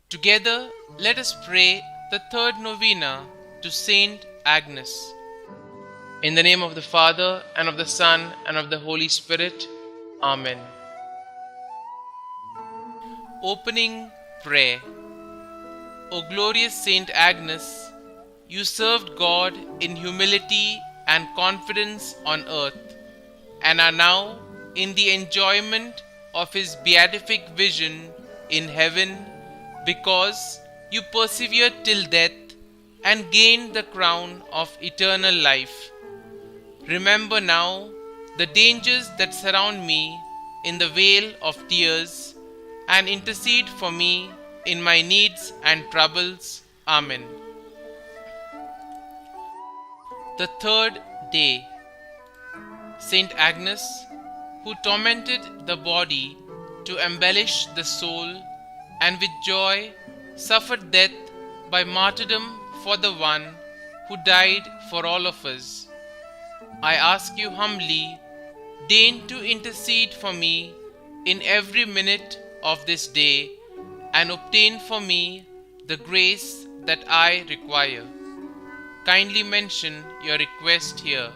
Together, let us pray the third novena to St Agnes. In the name of the Father, and of the Son, and of the Holy Spirit. Amen. Opening Prayer. O glorious St Agnes, you served God in humility and confidence on earth, and are now in the enjoyment of His beatific vision in heaven, because you persevered till death and gained the crown of eternal life. Remember now the dangers that surround me in the vale of tears, and intercede for me in my needs and troubles. Amen. The third day. St Agnes, who tormented the body to embellish the soul, and with joy suffered death by martyrdom for the one who died for all of us, I ask you humbly, deign to intercede for me in every minute of this day, and obtain for me the grace that I require. Kindly mention your request here.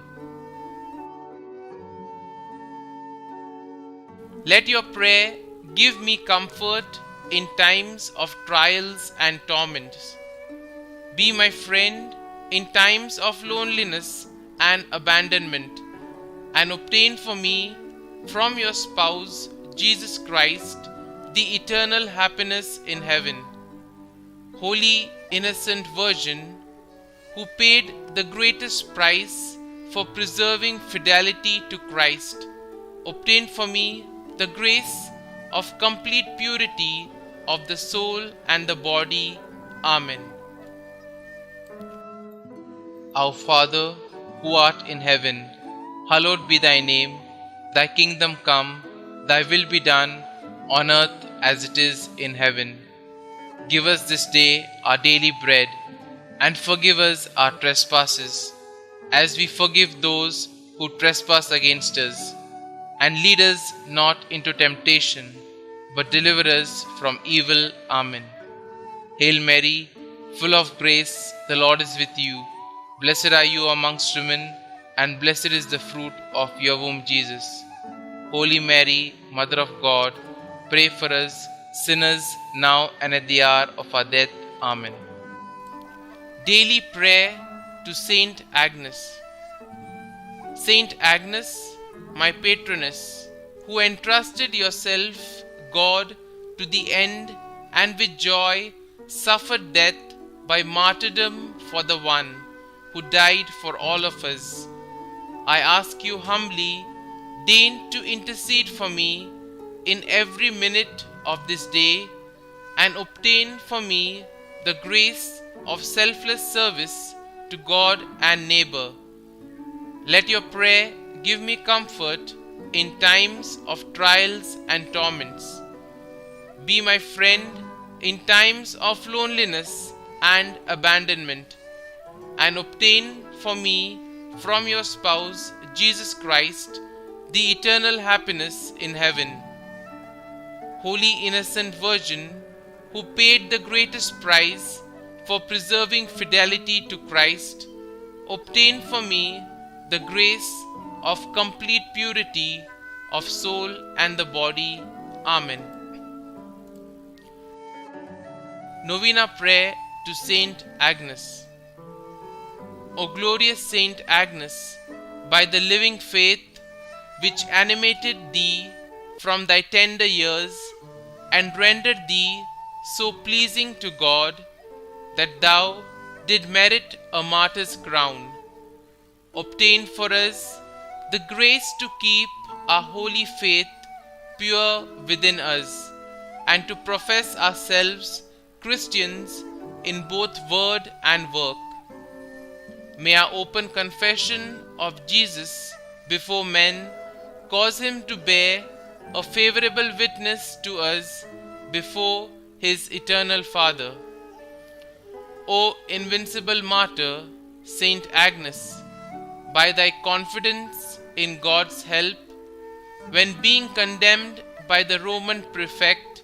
Let your prayer give me comfort in times of trials and torments. Be my friend in times of loneliness and abandonment, and obtain for me from your spouse, Jesus Christ, the eternal happiness in heaven. Holy Innocent Virgin, who paid the greatest price for preserving fidelity to Christ, obtain for me the grace of complete purity of the soul and the body. Amen. Our Father, who art in heaven, hallowed be thy name. Thy kingdom come, thy will be done, on earth as it is in heaven. Give us this day our daily bread, and forgive us our trespasses, as we forgive those who trespass against us. And lead us not into temptation, but deliver us from evil. Amen. Hail Mary, full of grace, the Lord is with you. Blessed are you amongst women, and blessed is the fruit of your womb, Jesus. Holy Mary, Mother of God, pray for us sinners, now and at the hour of our death. Amen. Daily Prayer to St Agnes. St Agnes, my patroness, who entrusted yourself, God, to the end, and with joy suffered death by martyrdom for the one who died for all of us, I ask you humbly, deign to intercede for me in every minute of this day, and obtain for me the grace of selfless service to God and neighbor. Let your prayer give me comfort in times of trials and torments. Be my friend in times of loneliness and abandonment, and obtain for me from your spouse, Jesus Christ, the eternal happiness in heaven. Holy Innocent Virgin, who paid the greatest price for preserving fidelity to Christ, obtain for me the grace of complete purity of soul and the body. Amen. Novena Prayer to St Agnes. O glorious St Agnes, by the living faith which animated thee from thy tender years, and rendered thee so pleasing to God, that thou did merit a martyr's crown, obtain for us the grace to keep our holy faith pure within us, and to profess ourselves Christians in both word and work. May our open confession of Jesus before men cause him to bear a favorable witness to us before his eternal Father. O invincible martyr, St Agnes, by thy confidence in God's help, when being condemned by the Roman prefect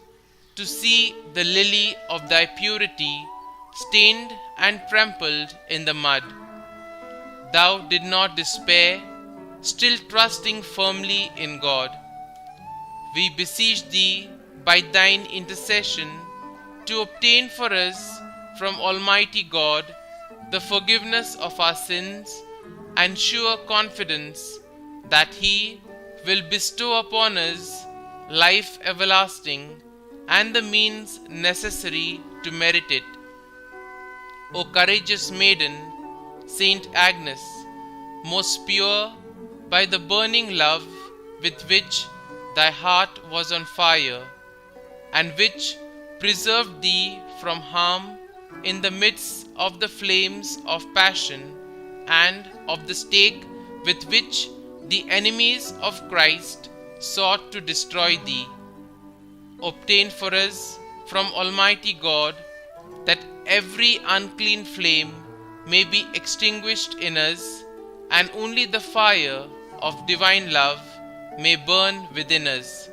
to see the lily of thy purity stained and trampled in the mud. Thou did not despair, still trusting firmly in God. We beseech thee by thine intercession to obtain for us from Almighty God the forgiveness of our sins and sure confidence that He will bestow upon us life everlasting and the means necessary to merit it. O courageous maiden, St Agnes, most pure by the burning love with which thy heart was on fire, and which preserved thee from harm in the midst of the flames of passion and of the stake with which the enemies of Christ sought to destroy thee. Obtain for us from Almighty God that every unclean flame may be extinguished in us, and only the fire of divine love may burn within us,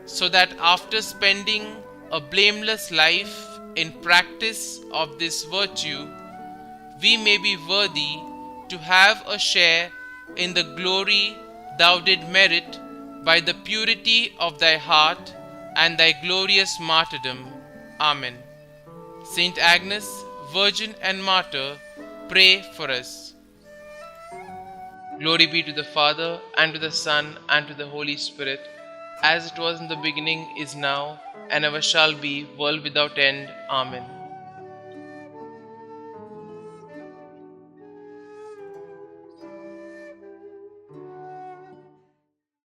so that after spending a blameless life in practice of this virtue, we may be worthy to have a share in the glory thou did merit by the purity of thy heart and thy glorious martyrdom. Amen. Saint Agnes, Virgin and Martyr, pray for us. Glory be to the Father, and to the Son, and to the Holy Spirit, as it was in the beginning, is now, and ever shall be, world without end. Amen.